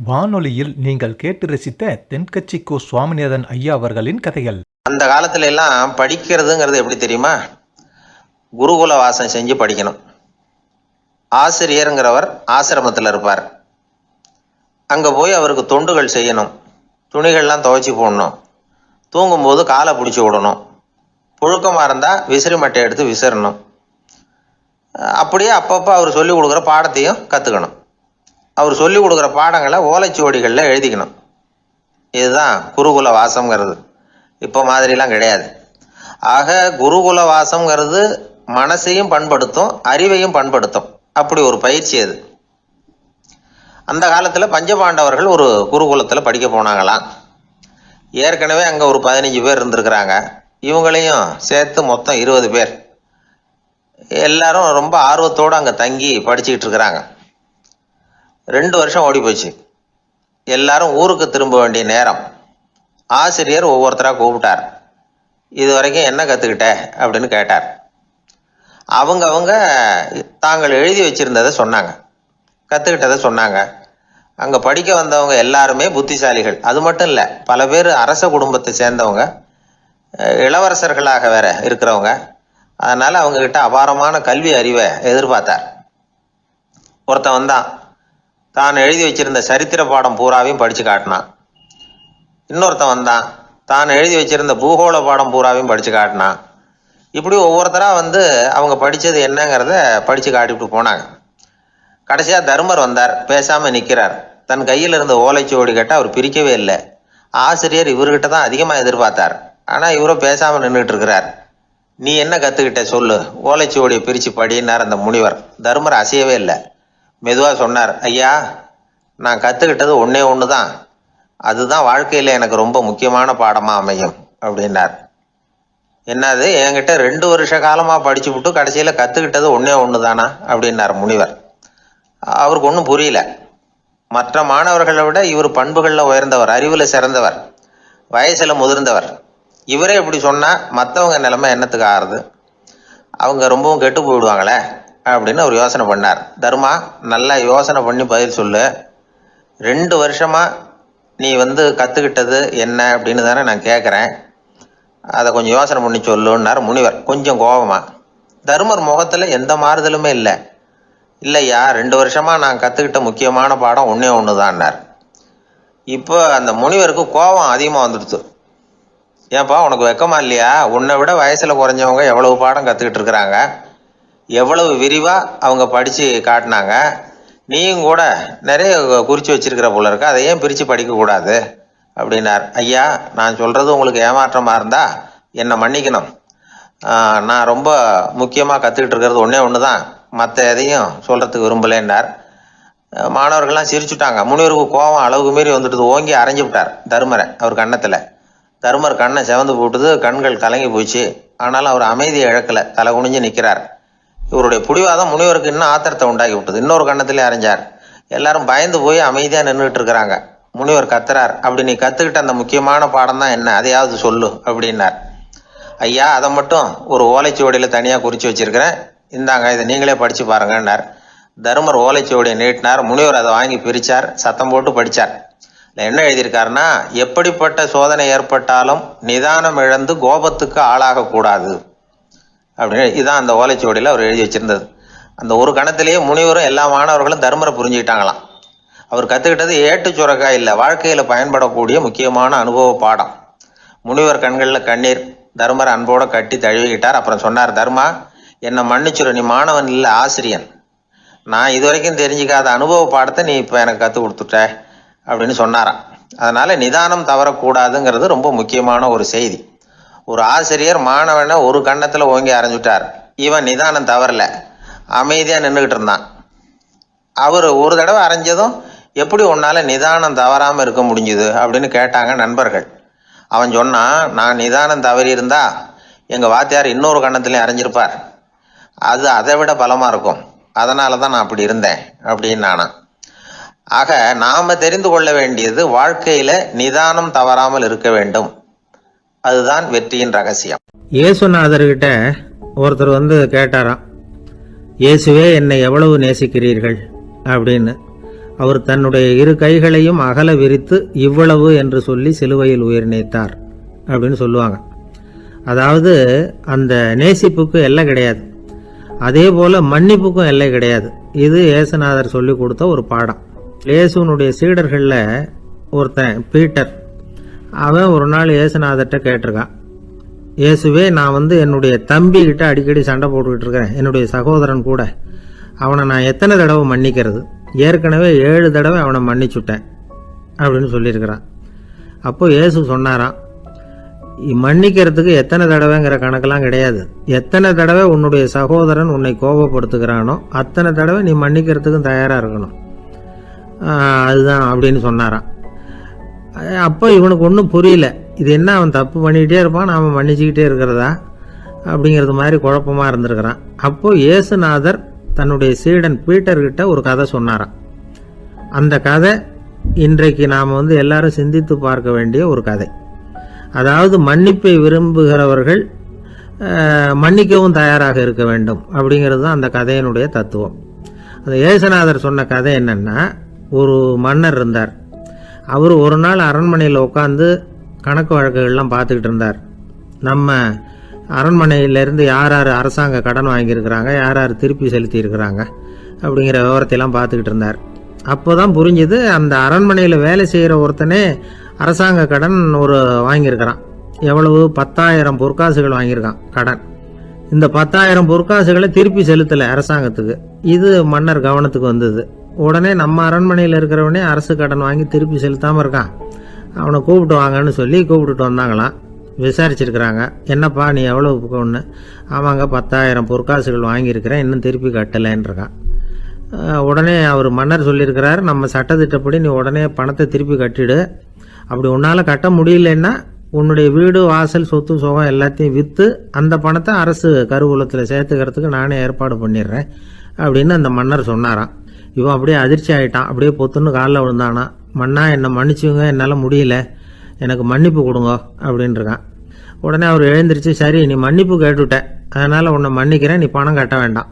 வானொலியில் நீங்கள் கேட்டு ரசித்த தென்கட்சி கோ சுவாமிநாதன் ஐயா அவர்களின் கதைகள். அந்த காலத்துல எல்லாம் படிக்கிறதுங்கிறது எப்படி தெரியுமா? குருகுல வாசம் செஞ்சு படிக்கணும். ஆசிரியருங்கிறவர் ஆசிரமத்தில் இருப்பார். அங்கே போய் அவருக்கு தொண்டுகள் செய்யணும். துணிகள்லாம் துவைச்சி போடணும். தூங்கும்போது காலை பிடிச்சி விடணும். புழுக்கமாக இருந்தால் விசிறி மட்டை எடுத்து விசிறணும். அப்படியே அப்பப்போ அவர் சொல்லிக் கொடுக்குற பாடத்தையும் கற்றுக்கணும். அவர் சொல்லிக் கொடுக்குற பாடங்களை ஓலைச்சுவடிகளில் எழுதிக்கணும். இதுதான் குருகுல வாசம்ங்கிறது. இப்போ மாதிரிலாம் கிடையாது. ஆக குருகுல வாசம்ங்கிறது மனசையும் பண்படுத்தும், அறிவையும் பண்படுத்தும். அப்படி ஒரு பயிற்சி அது. அந்த காலத்தில் பஞ்சபாண்டவர்கள் ஒரு குருகுலத்தில் படிக்க போனாங்களாம். ஏற்கனவே அங்கே ஒரு 15 பேர் இருந்திருக்கிறாங்க. இவங்களையும் சேர்த்து மொத்தம் 20 பேர். எல்லாரும் ரொம்ப ஆர்வத்தோடு அங்கே தங்கி படிச்சுக்கிட்டு இருக்கிறாங்க. 2 வருஷம் ஓடி போச்சு. எல்லாரும் ஊருக்கு திரும்ப வேண்டிய நேரம். ஆசிரியர் ஒவ்வொருத்தராக கூப்பிட்டார். இது வரைக்கும் என்ன கற்றுக்கிட்ட அப்படின்னு கேட்டார். அவங்க தாங்கள் எழுதி வச்சிருந்ததை சொன்னாங்க, கற்றுக்கிட்டதை சொன்னாங்க. அங்கே படிக்க வந்தவங்க எல்லாருமே புத்திசாலிகள். அது மட்டும் இல்லை, பல பேர் அரச குடும்பத்தை சேர்ந்தவங்க, இளவரசர்களாக வேற இருக்கிறவங்க. அதனால் அவங்கக்கிட்ட அபாரமான கல்வி அறிவை எதிர்பார்த்தார். ஒருத்தன் வந்தான். தான் எழுதி வச்சிருந்த சரித்திர பாடம் பூராவையும் படித்து காட்டினான். இன்னொருத்தன் வந்தான். தான் எழுதி வச்சிருந்த பூகோள பாடம் பூராவையும் படித்து காட்டினான். இப்படி ஒவ்வொருத்தராக வந்து அவங்க படித்தது என்னங்கிறத படித்து காட்டிவிட்டு போனாங்க. கடைசியாக தர்மர் வந்தார். பேசாமல் நிற்கிறார். தன் கையில் இருந்த ஓலைச்சுவடி கேட்டால் அவர் பிரிக்கவே இல்லை. ஆசிரியர் இவர்கிட்ட தான் அதிகமாக எதிர்பார்த்தார். ஆனால் இவரும் பேசாமல் நின்றுட்டு இருக்கிறார். நீ என்ன கற்றுக்கிட்ட சொல்லு, ஓலைச்சுவடியை பிரித்து படினார் அந்த முனிவர். தர்மர் அசையவே இல்லை. மெதுவாக சொன்னார், ஐயா, நான் கற்றுக்கிட்டது ஒன்று தான். அதுதான் வாழ்க்கையில் எனக்கு ரொம்ப முக்கியமான பாடமாக அமையும் அப்படின்னார். என்னது, என்கிட்ட 2 வருஷ காலமாக படிச்சு விட்டு கடைசியில் கற்றுக்கிட்டது ஒன்று தானா அப்படின்னார் முனிவர். அவருக்கு ஒன்றும் புரியல. மற்ற மாணவர்களை விட இவர் பண்புகளில் உயர்ந்தவர், அறிவில் சிறந்தவர், வயசில் முதிர்ந்தவர். இவரே இப்படி சொன்னால் மற்றவங்க நிலைமை என்னத்துக்கு ஆறுது? அவங்க ரொம்பவும் கெட்டு போயிடுவாங்களே அப்படின்னு அவர் யோசனை பண்ணார். தர்மா, நல்லா யோசனை பண்ணி பதில் சொல்லு. 2 வருஷமாக நீ வந்து கற்றுக்கிட்டது என்ன அப்படின்னு தானே நான் கேட்குறேன். அதை கொஞ்சம் யோசனை பண்ணி சொல்லுன்னார் முனிவர் கொஞ்சம் கோபமா. தர்மர் முகத்தில் எந்த மாறுதலுமே இல்லை. இல்லையா, 2 வருஷமாக நான் கற்றுக்கிட்ட முக்கியமான பாடம் ஒன்று தான்னார். இப்போ அந்த முனிவருக்கு கோபம் அதிகமாக வந்துடுச்சு. ஏன்பா, உனக்கு வெக்கமா இல்லையா? உன்னை விட வயசில் குறைஞ்சவங்க எவ்வளவு பாடம் கற்றுக்கிட்டு இருக்கிறாங்க, எவ்வளவு விரிவாக அவங்க படித்து காட்டினாங்க. நீயும் கூட நிறைய குறித்து வச்சிருக்கிற போல இருக்கு, அதை ஏன் பிரித்து படிக்கக்கூடாது அப்படின்னார். ஐயா, நான் சொல்கிறது உங்களுக்கு ஏமாற்றமாக இருந்தால் என்னை மன்னிக்கணும். நான் ரொம்ப முக்கியமாக கற்றுக்கிட்டு இருக்கிறது ஒன்று தான், மற்ற எதையும் சொல்கிறதுக்கு விரும்பலைன்னார். மாணவர்கள்லாம் சிரிச்சுட்டாங்க. முனிவருக்கு கோபம் அளவுக்கு மீறி வந்துட்டு ஓங்கி அரைஞ்சு விட்டார் தர்மரை அவர் கன்னத்தில். தர்மர் கண்ணை செவந்து போட்டுது, கண்கள் கலங்கி போச்சு. ஆனாலும் அவர் அமைதியை இழக்கலை, தலை குனிஞ்சு நிற்கிறார். இவருடைய புடிவாதம் முனிவருக்கு இன்னும் ஆத்திரத்தை உண்டாக்கி விட்டது. இன்னொரு கண்ணத்திலே அரைஞ்சார். எல்லாரும் பயந்து போய் அமைதியாக நின்றுட்டு இருக்கிறாங்க. முனிவர் கத்துறார், அப்படி நீ கற்றுக்கிட்ட அந்த முக்கியமான பாடம் தான் என்ன, அதையாவது சொல்லு அப்படின்னார். ஐயா, அதை மட்டும் ஒரு ஓலைச்சுவடியில் தனியாக குறித்து வச்சிருக்கிறேன், இந்தாங்க, இதை நீங்களே படித்து பாருங்கன்னார். தர்மர் ஓலைச்சுவடியை நீட்டினார். முனிவர் அதை வாங்கி பிரித்தார், சத்தம் போட்டு படித்தார். என்ன எழுதியிருக்காருன்னா, எப்படிப்பட்ட சோதனை ஏற்பட்டாலும் நிதானம் இழந்து கோபத்துக்கு ஆளாகக்கூடாது அப்படின்னு. இதுதான் அந்த ஓலைச்சுவடியில் அவர் எழுதி வச்சிருந்தது. அந்த ஒரு கணத்திலேயே முனிவரும் எல்லா மாணவர்களும் தர்மரை புரிஞ்சுக்கிட்டாங்களாம். அவர் கற்றுக்கிட்டது ஏட்டு சுரக்காய் இல்லை, வாழ்க்கையில் பயன்படக்கூடிய முக்கியமான அனுபவ பாடம். முனிவர் கண்களில் கண்ணீர். தர்மரை அன்போடு கட்டி தழுவிக்கிட்டார். அப்புறம் சொன்னார், தர்மா, என்னை மன்னிச்சுரு, நீ மாணவன் இல்லை, ஆசிரியன். நான் இது வரைக்கும் தெரிஞ்சிக்காத அனுபவ பாடத்தை நீ இப்போ எனக்கு கற்றுக் கொடுத்துட்ட அப்படின்னு சொன்னாராம். அதனால் நிதானம் தவறக்கூடாதுங்கிறது ரொம்ப முக்கியமான ஒரு செய்தி. ஒரு ஆசிரியர் மாணவனை ஒரு கன்னத்தில் ஓங்கி அரைஞ்சுட்டார். இவன் நிதானம் தவறல, அமைதியாக நின்றுக்கிட்டு இருந்தான். அவர் ஒரு தடவை அரைஞ்சதும் எப்படி உன்னால் நிதானம் தவறாமல் இருக்க முடிஞ்சுது அப்படின்னு கேட்டாங்க நண்பர்கள். அவன் சொன்னான், நான் நிதானம் தவறி இருந்தா எங்கள் வாத்தியார் இன்னொரு கன்னத்துலேயும் அரைஞ்சிருப்பார், அது அதை விட பலமாக இருக்கும், அதனால தான் நான் அப்படி இருந்தேன் அப்படின்னு நானா. ஆக நாம் தெரிந்து கொள்ள வேண்டியது, வாழ்க்கையில் நிதானம் தவறாமல் இருக்க வேண்டும். அதுதான் வெற்றியின் ரகசியம். இயேசுநாதர்கிட்ட ஒருத்தர் வந்து கேட்டாராம், இயேசுவே, என்னை எவ்வளவு நேசிக்கிறீர்கள் அப்படின்னு. அவர் தன்னுடைய இரு கைகளையும் அகல விரித்து இவ்வளவு என்று சொல்லி சிலுவையில் உயிர் நீத்தார் அப்படின்னு சொல்லுவாங்க. அதாவது அந்த நேசிப்புக்கு எல்லை கிடையாது, அதே போல மன்னிப்புக்கும் எல்லை கிடையாது. இது இயேசுநாதர் சொல்லி கொடுத்த ஒரு பாடம். இயேசுனுடைய சீடர்களில் ஒருத்தன் பீட்டர், அவன் ஒரு நாள் இயேசுநாதர்கிட்ட கேட்டிருக்கான், இயேசுவே, நான் என்னுடைய தம்பி கிட்ட அடிக்கடி சண்டை போட்டுக்கிட்டு இருக்கிறேன், என்னுடைய சகோதரன் கூட. அவனை நான் எத்தனை தடவை மன்னிக்கிறது? ஏற்கனவே 7 தடவை அவனை மன்னிச்சுட்டேன் அப்படின்னு சொல்லியிருக்கிறான். அப்போ இயேசு சொன்னாராம், மன்னிக்கிறதுக்கு எத்தனை தடவைங்கிற கணக்கெல்லாம் கிடையாது. எத்தனை தடவை உன்னுடைய சகோதரன் உன்னை கோபப்படுத்துகிறானோ அத்தனை தடவை நீ மன்னிக்கிறதுக்கும் தயாராக இருக்கணும், அதுதான் அப்படின்னு சொன்னாராம். அப்போ இவனுக்கு ஒன்றும் புரியல, இது என்ன அவன் தப்பு பண்ணிக்கிட்டே இருப்பான், நாம் மன்னிச்சுக்கிட்டே இருக்கிறதா அப்படிங்கிறது மாதிரி குழப்பமாக இருந்திருக்கிறான். அப்போ இயேசுநாதர் தன்னுடைய சீடன் பீட்டர்கிட்ட ஒரு கதை சொன்னாராம். அந்த கதை இன்றைக்கு நாம் எல்லாரும் சிந்தித்து பார்க்க வேண்டிய ஒரு கதை. அதாவது மன்னிப்பை விரும்புகிறவர்கள் மன்னிக்கவும் தயாராக இருக்க வேண்டும் அப்படிங்கிறது தான் அந்த கதையினுடைய தத்துவம். அந்த இயேசுநாதர் சொன்ன கதை என்னன்னா, ஒரு மன்னர் இருந்தார். அவர் ஒரு நாள் அரண்மனையில் உட்காந்து கணக்கு வழக்குகள்லாம் பார்த்துக்கிட்டு இருந்தார். நம்ம அரண்மனையிலேருந்து யார் யார் அரசாங்க கடன் வாங்கியிருக்கிறாங்க, யார் யார் திருப்பி செலுத்தி இருக்கிறாங்க அப்படிங்கிற விவரத்தையெல்லாம் பார்த்துக்கிட்டு இருந்தார். அப்போ தான் புரிஞ்சுது, அந்த அரண்மனையில் வேலை செய்கிற ஒருத்தனே அரசாங்க கடன் வாங்கியிருக்கிறான். எவ்வளவு? 10,000 பொற்காசுகள் வாங்கியிருக்கான் கடன். இந்த 10,000 பொற்காசுகளை திருப்பி செலுத்தலை அரசாங்கத்துக்கு. இது மன்னர் கவனத்துக்கு வந்தது. உடனே நம்ம அரண்மனையில் இருக்கிறவனே அரசு கடன் வாங்கி திருப்பி செலுத்தாமல் இருக்கான், அவனை கூப்பிட்டு வாங்கன்னு சொல்லி கூப்பிட்டுட்டு வந்தாங்களாம். விசாரிச்சிருக்கிறாங்க, என்னப்பா நீ எவ்வளோ ஒன்று? ஆமாங்க, 10,000 பொற்காசுகள் வாங்கியிருக்கிறேன், இன்னும் திருப்பி கட்டலைன்றிருக்கான். உடனே அவர் மன்னர் சொல்லியிருக்கிறார், நம்ம சட்டத்திட்டப்படி நீ உடனே பணத்தை திருப்பி கட்டிடு. அப்படி உன்னால் கட்ட முடியலன்னா உன்னுடைய வீடு வாசல் சொத்து சுகம் எல்லாத்தையும் விற்று அந்த பணத்தை அரசு கருவூலத்தில் சேர்த்துக்கிறதுக்கு நானே ஏற்பாடு பண்ணிடுறேன் அப்படின்னு அந்த மன்னர் சொன்னாராம். இவன் அப்படியே அதிர்ச்சி ஆகிட்டான், அப்படியே பொத்துன்னு காலில் விழுந்தானா. மன்னா, என்னை மன்னிச்சுங்க, என்னால் முடியல, எனக்கு மன்னிப்பு கொடுங்க அப்படின்ட்டுருக்கான். உடனே அவர் எழுந்திரிச்சு, சரி நீ மன்னிப்பு கேட்டுவிட்ட, அதனால் உன்னை மன்னிக்கிறேன், நீ பணம் கட்ட வேண்டாம்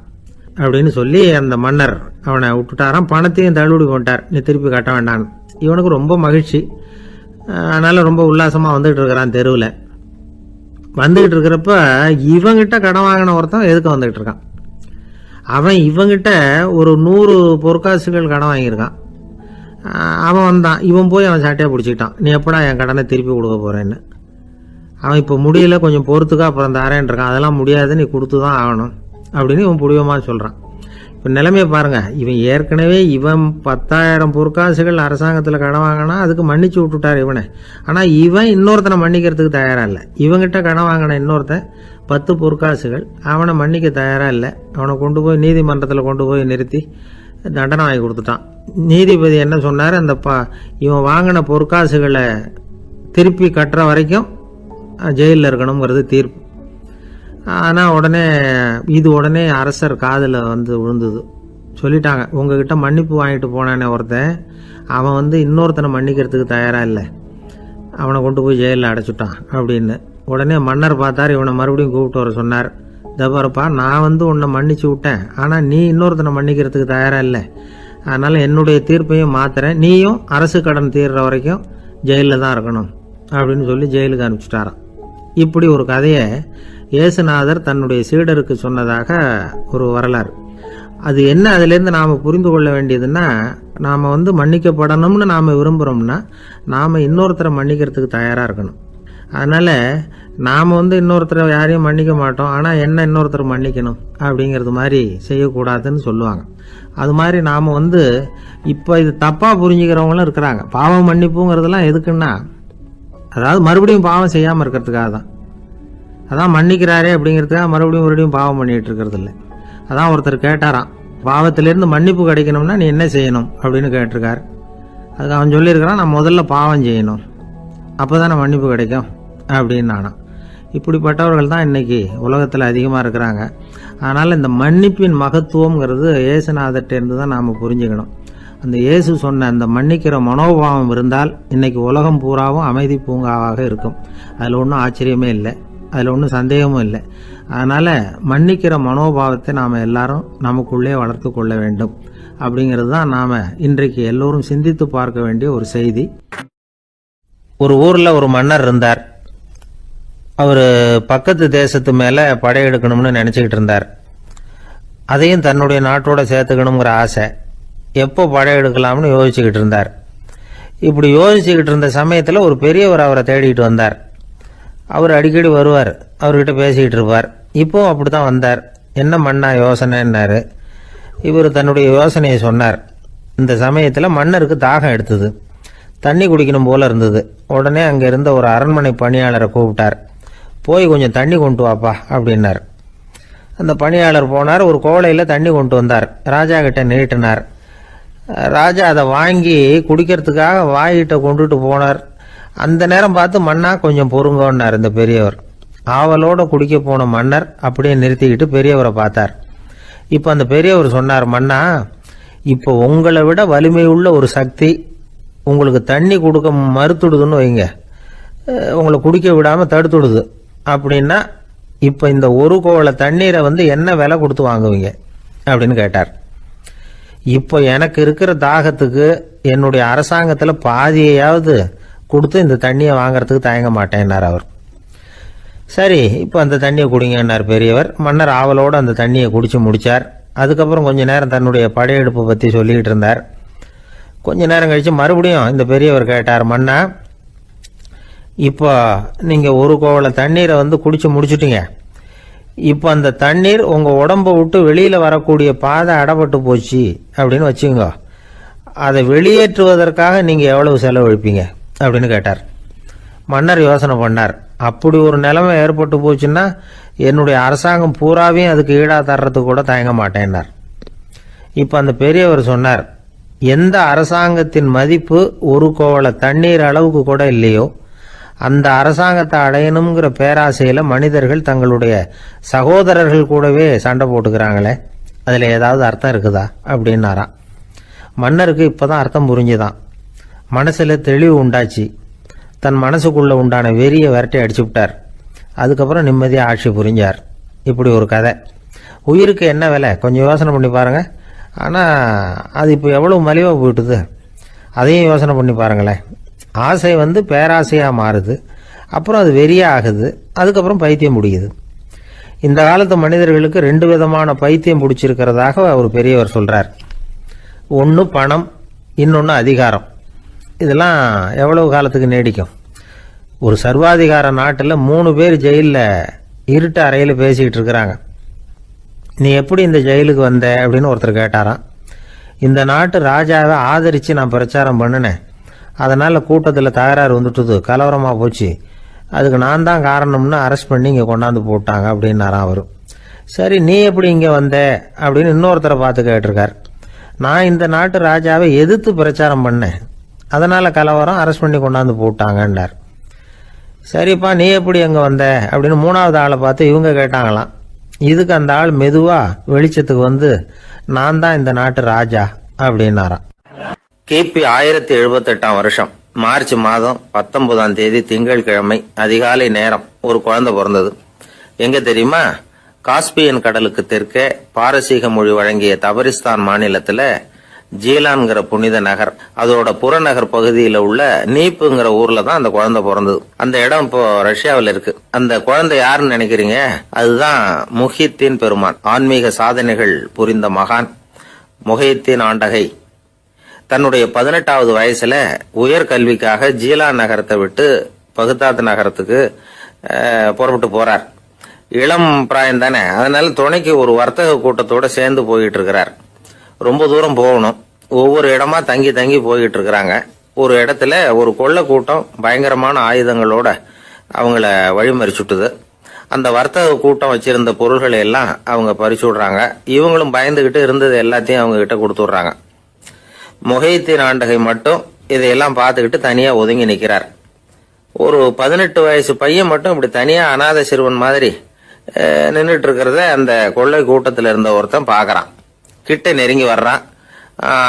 அப்படின்னு சொல்லி அந்த மன்னர் அவனை விட்டுட்டாராம். பணத்தையும் தள்ளுபடி பண்ணிட்டார், நீ திருப்பி கட்ட வேண்டான்னு. இவனுக்கு ரொம்ப மகிழ்ச்சி, அதனால் ரொம்ப உல்லாசமாக வந்துகிட்டு இருக்கிறான். தெருவில் வந்துக்கிட்டு இருக்கிறப்ப இவங்கிட்ட கடன் வாங்கின ஒருத்தன் எதுக்கு வந்துக்கிட்டு இருக்கான். அவன் இவங்கிட்ட ஒரு 100 பொற்காசுகள் கடன் வாங்கியிருக்கான். அவன் வந்தான், இவன் போய் அவன் சாட்டையாக பிடிச்சிக்கிட்டான், நீ எப்படா என் கடனை திருப்பி கொடுக்க போகிறேன்னு. அவன் இப்போ முடியல, கொஞ்சம் பொறுத்துக்கா, அப்புறம் தரேன் இருக்கான். அதெல்லாம் முடியாது, நீ கொடுத்து தான் ஆகணும் அப்படின்னு இவன் புடிவமாக சொல்கிறான். இப்போ நிலைமையை பாருங்கள், இவன் ஏற்கனவே 10,000 பொற்காசுகள் அரசாங்கத்தில் கடன் வாங்கினா அதுக்கு மன்னிச்சு விட்டுட்டார் இவனை. ஆனால் இவன் இன்னொருத்தனை மன்னிக்கிறதுக்கு தயாராக இல்லை. இவங்கிட்ட கடன் வாங்கின இன்னொருத்தன் 10 பொற்காசுகள், அவனை மன்னிக்க தயாராக இல்லை. அவனை கொண்டு போய் நீதிமன்றத்தில் கொண்டு போய் நிறுத்தி தண்டனை வாங்கி கொடுத்துட்டான். நீதிபதி என்ன சொன்னார், அந்த இவன் வாங்கின பொற்காசுகளை திருப்பி கட்டுற வரைக்கும் ஜெயிலில் இருக்கணுங்கிறது தீர்ப்பு. ஆனால் உடனே அரசர் காதில் விழுந்தது. சொல்லிட்டாங்க, உங்ககிட்ட மன்னிப்பு வாங்கிட்டு போனானே ஒருத்தன், அவன் இன்னொருத்தனை மன்னிக்கிறதுக்கு தயாராக இல்லை, அவனை கொண்டு போய் ஜெயிலில் அடைச்சிட்டான் அப்படின்னு. உடனே மன்னர் பார்த்தார், இவனை மறுபடியும் கூப்பிட்டு வர சொன்னார். தபாரப்பா, நான் உன்னை மன்னிச்சு விட்டேன், ஆனால் நீ இன்னொருத்தனை மன்னிக்கிறதுக்கு தயாராக இல்லை, அதனால் என்னுடைய தீர்ப்பையும் மாத்துறேன், நீயும் அரசு கடன் தீர்ற வரைக்கும் ஜெயிலில் தான் இருக்கணும் அப்படின்னு சொல்லி ஜெயிலுக்கு அனுப்பிச்சிட்டாராம். இப்படி ஒரு கதையை இயேசுநாதர் தன்னுடைய சீடருக்கு சொன்னதாக ஒரு வரலாறு. அது என்ன, அதிலேருந்து நாம் புரிந்து கொள்ள வேண்டியதுன்னா, நாம் மன்னிக்கப்படணும்னு நாம் விரும்புகிறோம்னா நாம் இன்னொருத்தரை மன்னிக்கிறதுக்கு தயாராக இருக்கணும். அதனால் நாம் இன்னொருத்தரை யாரையும் மன்னிக்க மாட்டோம், ஆனால் என்ன இன்னொருத்தர் மன்னிக்கணும் அப்படிங்கிறது மாதிரி செய்யக்கூடாதுன்னு சொல்லுவாங்க. அது மாதிரி நாம் இப்போ இது தப்பாக புரிஞ்சுக்கிறவங்களும் இருக்கிறாங்க. பாவம் மன்னிப்புங்கிறதுலாம் எதுக்குன்னா, அதாவது மறுபடியும் பாவம் செய்யாமல் இருக்கிறதுக்காக தான். அதான் மன்னிக்கிறாரே அப்படிங்கிறதுக்காக மறுபடியும் பாவம் பண்ணிகிட்டு இருக்கிறது இல்லை. அதான் ஒருத்தர் கேட்டாராம், பாவத்திலேருந்து மன்னிப்பு கிடைக்கணும்னா நீ என்ன செய்யணும் அப்படின்னு கேட்டிருக்கார். அதுக்கு அவன் சொல்லியிருக்கிறான், நான் முதல்ல பாவம் செய்யணும், அப்போ தானே மன்னிப்பு கிடைக்கும் அப்படின்னு நானாம். இப்படிப்பட்டவர்கள் தான் இன்றைக்கி உலகத்தில் அதிகமாக இருக்கிறாங்க. அதனால் இந்த மன்னிப்பின் மகத்துவங்கிறது இயேசுநாதர்கிட்டேருந்து தான் நாம் புரிஞ்சுக்கணும். அந்த இயேசு சொன்ன அந்த மன்னிக்கிற மனோபாவம் இருந்தால் இன்றைக்கி உலகம் பூராவும் அமைதி பூங்காவாக இருக்கும். அதில் ஒன்றும் ஆச்சரியமே இல்லை, அதில் ஒன்றும் சந்தேகமும் இல்லை. அதனால் மன்னிக்கிற மனோபாவத்தை நாம் எல்லாரும் நமக்குள்ளே வளர்த்து கொள்ள வேண்டும். அப்படிங்கிறது தான் நாம் இன்றைக்கு எல்லோரும் சிந்தித்து பார்க்க வேண்டிய ஒரு செய்தி. ஒரு ஊரில் ஒரு மன்னர் இருந்தார். அவர் பக்கத்து தேசத்து மேலே படையெடுக்கணும்னு நினச்சிக்கிட்டு இருந்தார். அதையும் தன்னுடைய நாட்டோட சேர்த்துக்கணுங்கிற ஆசை. எப்போ படையெடுக்கலாம்னு யோசிச்சுக்கிட்டு இருந்தார். இப்படி யோசிச்சுக்கிட்டு இருந்த சமயத்தில் ஒரு பெரியவர் அவரை தேடிட்டு வந்தார். அவர் அடிக்கடி வருவார், அவர்கிட்ட பேசிக்கிட்டு இருப்பார். இப்போவும் அப்படி தான் வந்தார். என்ன மன்னா யோசனைன்னாரு. இவர் தன்னுடைய யோசனையை சொன்னார். இந்த சமயத்தில் மன்னருக்கு தாகம் எடுத்தது, தண்ணி குடிக்கணும் போல இருந்தது. உடனே அங்கே இருந்த ஒரு அரண்மனை பணியாளரை கூப்பிட்டார். போய் கொஞ்சம் தண்ணி கொண்டு வாப்பா அப்படின்னார். அந்த பணியாளர் போனார், ஒரு கோலையில் தண்ணி கொண்டு வந்தார். ராஜா கிட்ட நீட்டினார். ராஜா அதை வாங்கி குடிக்கிறதுக்காக வாய்கிட்ட கொண்டுட்டு போனார். அந்த நேரம் பார்த்து மன்னா கொஞ்சம் பொறுங்கன்னார் இந்த பெரியவர். ஆவலோட குடிக்க போன மன்னர் அப்படியே நிறுத்திக்கிட்டு பெரியவரை பார்த்தார். இப்போ அந்த பெரியவர் சொன்னார், மன்னா, இப்போ உங்களை விட வலிமை உள்ள ஒரு சக்தி உங்களுக்கு தண்ணி கொடுக்க மறுத்துடுதுன்னு வைங்க, உங்களை குடிக்க விடாமல் தடுத்துடுது அப்படின்னா, இப்போ இந்த ஒரு கோவள தண்ணீரை என்ன விலை கொடுத்து வாங்குவீங்க அப்படின்னு கேட்டார். இப்போ எனக்கு இருக்கிற தாகத்துக்கு என்னுடைய அரசாங்கத்தில் பாதியையாவது கொடுத்து இந்த தண்ணியை வாங்கறதுக்கு தயங்க மாட்டேன்னார் அவர். சரி, இப்போ அந்த தண்ணியை குடிங்கன்னார் பெரியவர். மன்னர் ஆவலோடு அந்த தண்ணியை குடிச்சு முடித்தார். அதுக்கப்புறம் கொஞ்ச நேரம் தன்னுடைய படையெடுப்பை பற்றி சொல்லிக்கிட்டு இருந்தார். கொஞ்ச நேரம் கழித்து மறுபடியும் இந்த பெரியவர் கேட்டார், மன்னா, இப்போ நீங்கள் ஒரு கோவள தண்ணீரை குடிச்சு முடிச்சுட்டீங்க. இப்போ அந்த தண்ணீர் உங்கள் உடம்பை விட்டு வெளியில் வரக்கூடிய பாதை அடப்பட்டு போச்சு அப்படின்னு வச்சுங்க, அதை வெளியேற்றுவதற்காக நீங்கள் எவ்வளவு செலவழிப்பீங்க அப்படின்னு கேட்டார். மன்னர் யோசனை பண்ணார். அப்படி ஒரு நிலைமை ஏற்பட்டு போச்சுன்னா என்னுடைய அரசாங்கம் பூராவையும் அதுக்கு ஈடாக தர்றதுக்கு கூட தயங்க மாட்டேன்னார். இப்போ அந்த பெரியவர் சொன்னார், எந்த அரசாங்கத்தின் மதிப்பு ஒரு கோவள தண்ணீர் அளவுக்கு கூட இல்லையோ அந்த அரசாங்கத்தை அடையணுங்கிற பேராசையில் மனிதர்கள் தங்களுடைய சகோதரர்கள் கூடவே சண்டை போட்டுக்கிறாங்களே, அதில் ஏதாவது அர்த்தம் இருக்குதா அப்படின்னாராம். மன்னருக்கு இப்போ தான் அர்த்தம் புரிஞ்சுதான். மனசில் தெளிவு உண்டாச்சு. தன் மனசுக்குள்ளே உண்டான வெறியை விரட்டி அடிச்சு விட்டார். அதுக்கப்புறம் நிம்மதியாக ஆட்சி புரிஞ்சார். இப்படி ஒரு கதை. உயிருக்கு என்ன விலை கொஞ்சம் யோசனை பண்ணி பாருங்கள். ஆனால் அது இப்போ எவ்வளோ மலிவாக போயிட்டுது, அதையும் யோசனை பண்ணி பாருங்களேன். ஆசை பேராசையாக மாறுது, அப்புறம் அது வெறியாக ஆகுது, அதுக்கப்புறம் பைத்தியம் பிடிக்குது. இந்த காலத்து மனிதர்களுக்கு 2 விதமான பைத்தியம் பிடிச்சிருக்கிறதாக ஒரு பெரியவர் சொல்கிறார். ஒன்று பணம், இன்னொன்று அதிகாரம். இதெல்லாம் எவ்வளவு காலத்துக்கு நீடிக்கும்? ஒரு சர்வாதிகார நாட்டில் 3 பேர் ஜெயிலில் இருட்டு அறையில் பேசிக்கிட்டு இருக்கிறாங்க. நீ எப்படி இந்த ஜெயிலுக்கு வந்த அப்படின்னு ஒருத்தர் கேட்டாராம். இந்த நாட்டு ராஜாவை ஆதரித்து நான் பிரச்சாரம் பண்ணினேன், அதனால் கூட்டத்தில் தகராறு வந்துட்டுது, கலவரமாக போச்சு, அதுக்கு நான் தான் காரணம்னு அரெஸ்ட் பண்ணி இங்கே கொண்டாந்து போட்டாங்க அப்படின்னாராம் அவர். சரி, நீ எப்படி இங்கே வந்த அப்படின்னு இன்னொருத்தரை பார்த்து கேட்டிருக்கார். நான் இந்த நாட்டு ராஜாவை எதிர்த்து பிரச்சாரம் பண்ணேன், அதனால் கலவரம், அரெஸ்ட் பண்ணி கொண்டாந்து போட்டாங்கன்னார். சரிப்பா, நீ எப்படி அங்கே வந்த அப்படின்னு 3வது ஆளை பார்த்து இவங்க கேட்டாங்களாம். இதுக்கு அந்த ஆள் மெதுவாக வெளிச்சத்துக்கு நான் தான் இந்த நாட்டு ராஜா அப்படின்னாராம். கிபி 1078 வருஷம் மார்ச் மாதம் 19ஆம் தேதி திங்கட்கிழமை அதிகாலை நேரம் ஒரு குழந்தை பிறந்தது. எங்க தெரியுமா? காஸ்பியன் கடலுக்கு தெற்கே பாரசீக மொழி வழங்கிய தபரிஸ்தான் மாநிலத்துல ஜீலான்கிற புனித நகர், அதோட புறநகர் பகுதியில் உள்ள நீப்புங்கிற ஊர்ல தான் அந்த குழந்தை பிறந்தது. அந்த இடம் இப்போ ரஷ்யாவில் இருக்கு. அந்த குழந்தை யாருன்னு நினைக்கிறீங்க? அதுதான் முஹித்தீன் பெருமான், ஆன்மீக சாதனைகள் புரிந்த மகான் முஹித்தீன் ஆண்டகை. தன்னுடைய 18வது வயசுல உயர்கல்விக்காக ஜீலான் நகரத்தை விட்டு பகுதாத் நகரத்துக்கு புறப்பட்டு போறார். இளம் பிராயம் தானே, அதனால துணைக்கு ஒரு வர்த்தக கூட்டத்தோட சேர்ந்து போயிட்டு இருக்கிறார். ரொம்ப தூரம் போகணும், ஒவ்வொரு இடமா தங்கி தங்கி போயிட்டு இருக்கிறாங்க. ஒரு இடத்துல ஒரு கொள்ளை கூட்டம் பயங்கரமான ஆயுதங்களோட அவங்கள வழிமறிச்சுட்டுது. அந்த வர்த்தக கூட்டம் வச்சிருந்த பொருள்களை எல்லாம் அவங்க பறிச்சு விடுறாங்க. இவங்களும் பயந்துகிட்டு இருந்தது எல்லாத்தையும் அவங்க கிட்ட கொடுத்துடுறாங்க. முஹித்தீன் ஆண்டகை மட்டும் இதையெல்லாம் பார்த்துக்கிட்டு தனியா ஒதுங்கி நிற்கிறார். ஒரு 18 வயசு பையன் மட்டும் இப்படி தனியா அநாத சிறுவன் மாதிரி நின்றுட்டு இருக்கிறத அந்த கொள்ளை கூட்டத்தில் இருந்த ஒருத்தன் பாக்குறான். கிட்ட நெருங்கி வர்றான்.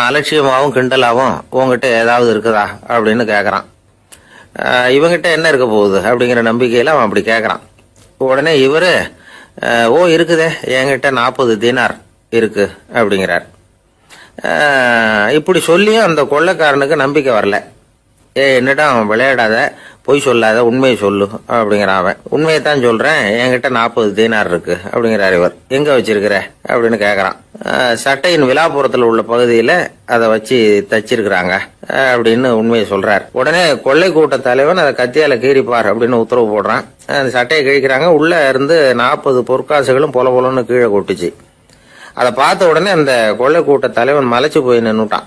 அலட்சியமாகவும் கிண்டலாகவும் உங்ககிட்ட ஏதாவது இருக்குதா அப்படின்னு கேட்கறான். இவங்கிட்ட என்ன இருக்க போகுது அப்படிங்கிற நம்பிக்கையில அவன் அப்படி கேட்கறான். உடனே இவரு, ஓ இருக்குதே, என்கிட்ட 40 தீனார் இருக்கு அப்படிங்கிறார். இப்படி சொல்லியும் அந்த கொள்ளைக்காரனுக்கு நம்பிக்கை வரல. என்னடா விளையாடாத, பொய் சொல்லாத, உண்மையை சொல்லு அப்படிங்கிறான் அவன். உண்மையைத்தான் சொல்றேன், என்கிட்ட 40 தீனார் இருக்கு அப்படிங்கிறார் இவர். எங்க வச்சிருக்கிற அப்படின்னு கேக்குறான். சட்டையின் விழாப்புறத்துல உள்ள பகுதியில அதை வச்சு தச்சிருக்கிறாங்க அப்படின்னு உண்மையை சொல்றார். உடனே கொள்ளை கூட்ட தலைவன் அதை கத்தியால கீறிப்பார் அப்படின்னு உத்தரவு போடுறான். அந்த சட்டையை கிழிக்கிறாங்க. உள்ள இருந்து 40 பொற்காசுகளும் பொல பொலன்னு கீழே கொட்டுச்சு. அதை பார்த்த உடனே அந்த கொள்ளை கூட்ட தலைவன் மலைச்சு போய் நின்னுட்டான்.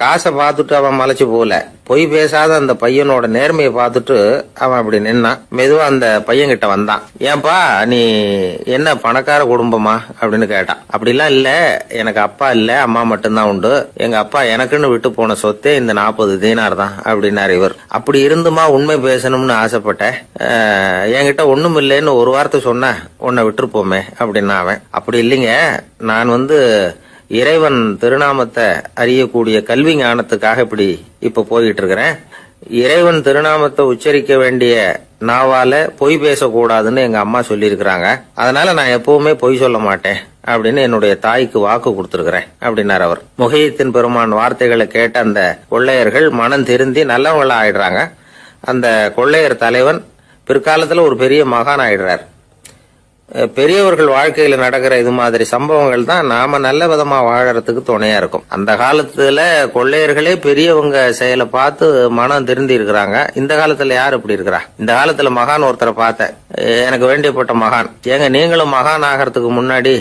காசை பார்த்துட்டு அவன் மலைச்சு போகல, பொய் பேசாத அந்த பையனோட நேர்மையை பார்த்துட்டு அவன் அப்படி நின்னான். மெதுவா அந்த பையன் கிட்ட வந்தான். ஏன்பா, நீ என்ன பணக்கார குடும்பமா அப்படின்னு கேட்டான். அப்படிலாம் இல்ல, எனக்கு அப்பா இல்ல, அம்மா மட்டும்தான் உண்டு. எங்க அப்பா எனக்குன்னு விட்டு போன சொத்தே இந்த 40 தீனார் தான் அப்படின்னாரு இவர். அப்படி இருந்துமா உண்மை பேசணும்னு ஆசைப்பட்டேன். என்கிட்ட ஒண்ணும் இல்லைன்னு ஒரு வார்த்தை சொன்ன உன்னை விட்டுருப்போமே அப்படின்னா அவன். அப்படி இல்லைங்க, நான் இறைவன் திருநாமத்தை அறியக்கூடிய கல்வி ஞானத்துக்காக இப்ப போயிட்டு இருக்கிறேன். இறைவன் திருநாமத்தை உச்சரிக்க வேண்டிய நாவால பொய் பேசக்கூடாதுன்னு எங்க அம்மா சொல்லியிருக்கிறாங்க. அதனால நான் எப்பவுமே பொய் சொல்ல மாட்டேன் அப்படின்னு என்னுடைய தாய்க்கு வாக்கு கொடுத்திருக்கிறேன் அப்படின்னார் அவர். முஹையத்தீன் பெருமான் வார்த்தைகளை கேட்ட அந்த கொள்ளையர்கள் மனம் திருந்தி நல்லவங்களா ஆயிடுறாங்க. அந்த கொள்ளையர் தலைவன் பிற்காலத்துல ஒரு பெரிய மகான் ஆயிடுறார். பெரியவர்கள் வாழ்க்கையில நடக்கிற இது மாதிரி சம்பவங்கள் தான் நாம நல்ல விதமா வாழறதுக்கு துணையா இருக்கும். அந்த காலத்துல கொள்ளையர்களே பெரியவங்க செயலை பார்த்து மனம் திருந்தி இருக்கிறாங்க. இந்த காலத்துல யார் இப்படி இருக்கிறா? இந்த காலத்துல மகான் ஒருத்தரை பார்த்தேன், எனக்கு வேண்டியப்பட்ட மகான். ஏங்க, நீங்களும் மகான் ஆகிறதுக்கு முன்னாடி